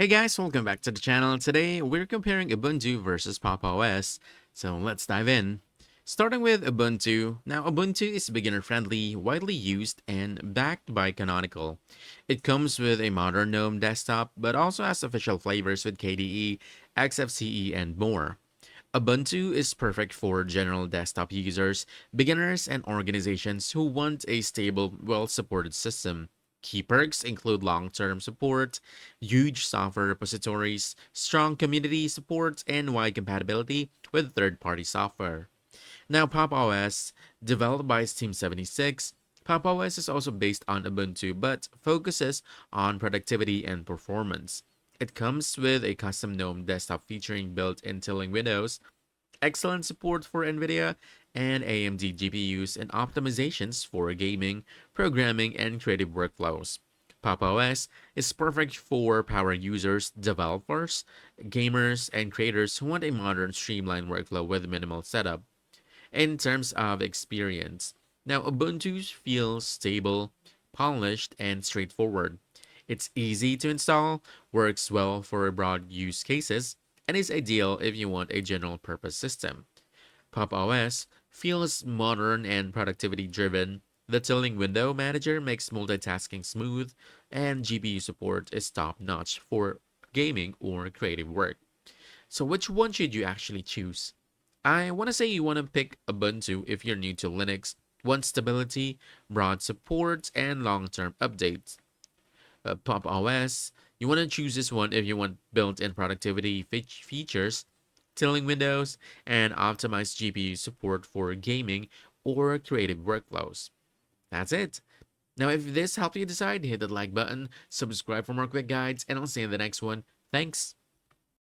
Hey guys, welcome back to the channel. Today we're comparing Ubuntu versus Pop! OS, so let's dive in. Starting with Ubuntu. Now Ubuntu is beginner friendly, widely used, and backed by Canonical. It comes with a modern GNOME desktop, but also has official flavors with KDE, XFCE, and more. Ubuntu is perfect for general desktop users, beginners, and organizations who want a stable, well-supported system. Key perks include long-term support, huge software repositories, strong community support, and wide compatibility with third-party software. Now, Pop! OS, developed by Team 76, Pop! OS is also based on Ubuntu but focuses on productivity and performance. It comes with a custom GNOME desktop featuring built-in tiling windows, excellent support for NVIDIA and AMD GPUs, and optimizations for gaming, programming, and creative workflows. Pop! OS is perfect for power users, developers, gamers, and creators who want a modern, streamlined workflow with minimal setup. In terms of experience, now Ubuntu feels stable, polished, and straightforward. It's easy to install, works well for broad use cases, and is ideal if you want a general purpose system. Pop! OS feels modern and productivity driven. The tiling window manager makes multitasking smooth, and GPU support is top notch for gaming or creative work. So, which one should you actually choose? I want to say you want to pick Ubuntu if you're new to Linux, want stability, broad support, and long term updates. Pop! OS, you want to choose this one if you want built in productivity features, tiling windows, and optimized GPU support for gaming or creative workflows. That's it. Now, if this helped you decide, hit the like button, subscribe for more quick guides, and I'll see you in the next one. Thanks.